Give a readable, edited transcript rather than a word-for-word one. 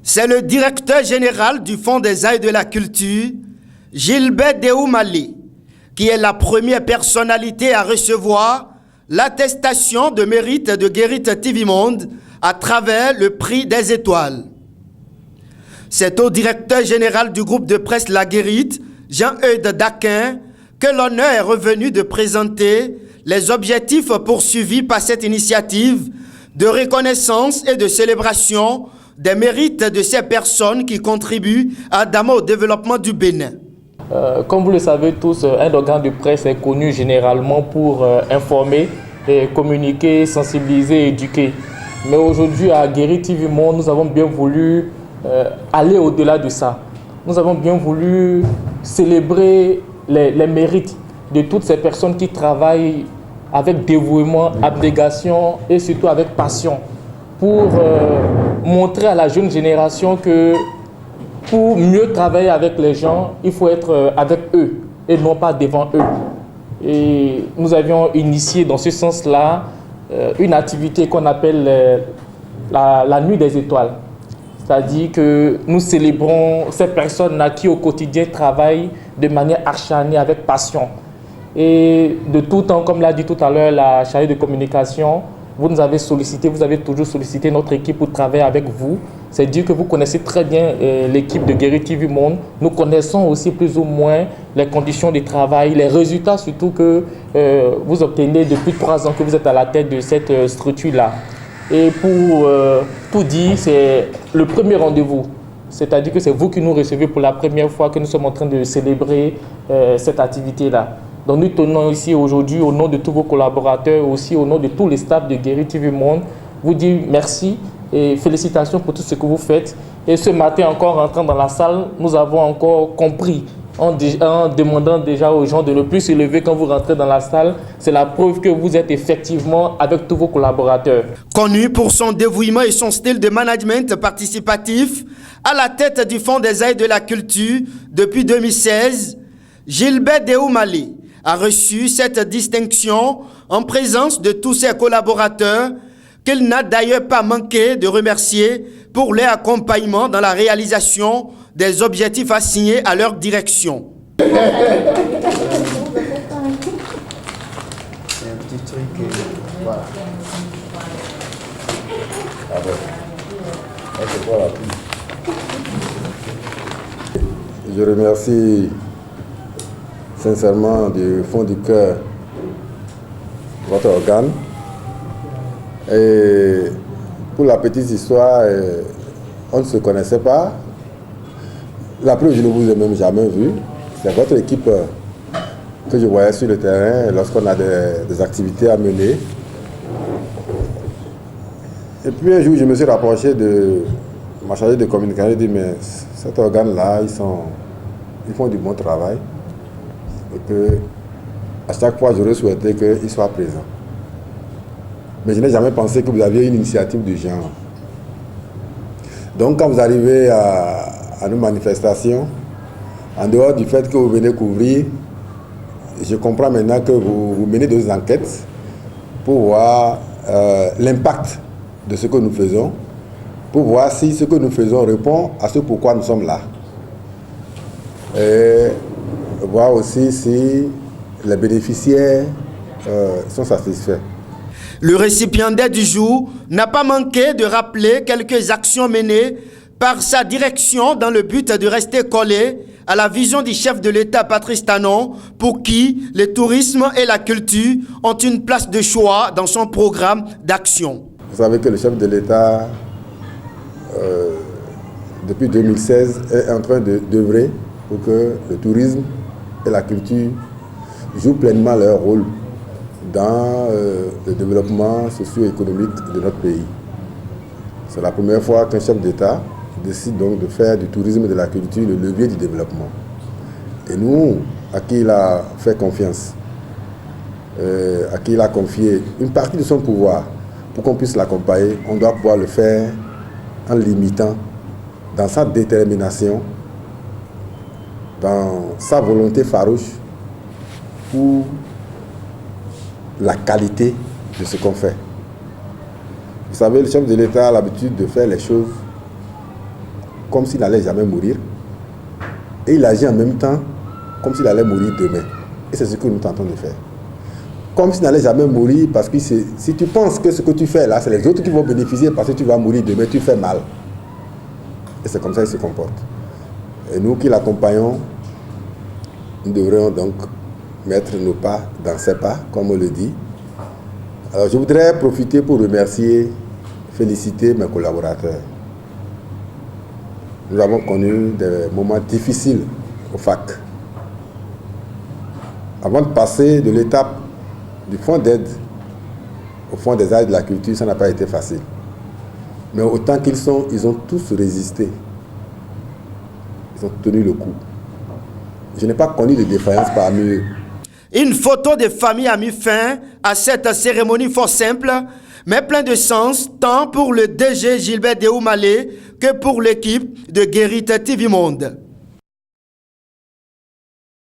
C'est le directeur général du Fonds des arts et de la culture, Gilbert Deoumali, qui est la première personnalité à recevoir l'attestation de mérite de Guérit TV Monde à travers le prix des étoiles. C'est au directeur général du groupe de presse La Guérite, Jean-Eudes Daquin, que l'honneur est revenu de présenter les objectifs poursuivis par cette initiative de reconnaissance et de célébration des mérites de ces personnes qui contribuent ardemment au développement du Bénin. Comme vous le savez tous, un organe de presse est connu généralement pour informer, communiquer, sensibiliser, éduquer. Mais aujourd'hui, à Guérit TV Monde, nous avons bien voulu aller au-delà de ça. Nous avons bien voulu célébrer les mérites de toutes ces personnes qui travaillent avec dévouement, abnégation et surtout avec passion pour montrer à la jeune génération que pour mieux travailler avec les gens, il faut être avec eux et non pas devant eux. Et nous avions initié dans ce sens-là une activité qu'on appelle la Nuit des étoiles. C'est-à-dire que nous célébrons ces personnes-là qui au quotidien travaillent de manière acharnée, avec passion. Et de tout temps, comme l'a dit tout à l'heure la chargée de communication, vous nous avez sollicité, vous avez toujours sollicité notre équipe pour travailler avec vous. C'est dire que vous connaissez très bien l'équipe de Guérit TV Monde. Nous connaissons aussi plus ou moins les conditions de travail, les résultats surtout que vous obtenez depuis 3 ans que vous êtes à la tête de cette structure-là. Et pour tout dire, c'est le premier rendez-vous. C'est-à-dire que c'est vous qui nous recevez pour la première fois que nous sommes en train de célébrer cette activité-là. Donc nous tenons ici aujourd'hui, au nom de tous vos collaborateurs, aussi au nom de tous les staffs de Guérit TV Monde, vous dire merci et félicitations pour tout ce que vous faites. Et ce matin, encore rentrant dans la salle, nous avons encore compris, en demandant déjà aux gens de ne plus se lever quand vous rentrez dans la salle, c'est la preuve que vous êtes effectivement avec tous vos collaborateurs. Connu pour son dévouement et son style de management participatif, à la tête du Fonds des arts et de la culture depuis 2016, Gilbert Deoumali a reçu cette distinction en présence de tous ses collaborateurs qu'il n'a d'ailleurs pas manqué de remercier pour leur accompagnement dans la réalisation des objectifs assignés à leur direction. C'est un petit truc, voilà. Je remercie sincèrement du fond du cœur votre organe. Et pour la petite histoire, on ne se connaissait pas. La preuve, je ne vous ai même jamais vu. C'est votre équipe que je voyais sur le terrain lorsqu'on a des activités à mener. Et puis un jour, je me suis rapproché de ma chargée de communication. J'ai dit, mais cet organe-là, ils font du bon travail. Et que à chaque fois, j'aurais souhaité qu'ils soient présents. Mais je n'ai jamais pensé que vous aviez une initiative du genre. Donc quand vous arrivez à nos manifestations, en dehors du fait que vous venez couvrir, je comprends maintenant que vous menez des enquêtes pour voir l'impact de ce que nous faisons, pour voir si ce que nous faisons répond à ce pourquoi nous sommes là. Et voir aussi si les bénéficiaires sont satisfaits. Le récipiendaire du jour n'a pas manqué de rappeler quelques actions menées par sa direction dans le but de rester collé à la vision du chef de l'État Patrice Talon, pour qui le tourisme et la culture ont une place de choix dans son programme d'action. Vous savez que le chef de l'État, depuis 2016, est en train d'œuvrer pour que le tourisme et la culture jouent pleinement leur rôle dans le développement socio-économique de notre pays. C'est la première fois qu'un chef d'État décide donc de faire du tourisme et de la culture le levier du développement. Et nous, à qui il a fait confiance, à qui il a confié une partie de son pouvoir pour qu'on puisse l'accompagner, on doit pouvoir le faire en limitant dans sa détermination, dans sa volonté farouche pour la qualité de ce qu'on fait. Vous savez, le chef de l'État a l'habitude de faire les choses comme s'il n'allait jamais mourir. Et il agit en même temps comme s'il allait mourir demain. Et c'est ce que nous tentons de faire. Comme s'il n'allait jamais mourir, parce que si tu penses que ce que tu fais là, c'est les autres qui vont bénéficier parce que tu vas mourir demain, tu fais mal. Et c'est comme ça qu'il se comporte. Et nous qui l'accompagnons, nous devrions donc mettre nos pas dans ses pas, comme on le dit. Alors je voudrais profiter pour remercier, féliciter mes collaborateurs. Nous avons connu des moments difficiles au FAC. Avant de passer de l'étape du fonds d'aide au fonds des arts et de la culture, ça n'a pas été facile. Mais autant ils ont tous résisté. Ils ont tenu le coup. Je n'ai pas connu de défaillance parmi eux. Une photo de famille a mis fin à cette cérémonie fort simple, mais plein de sens, tant pour le DG Gilbert Deoumalé que pour l'équipe de Guérite TV Monde.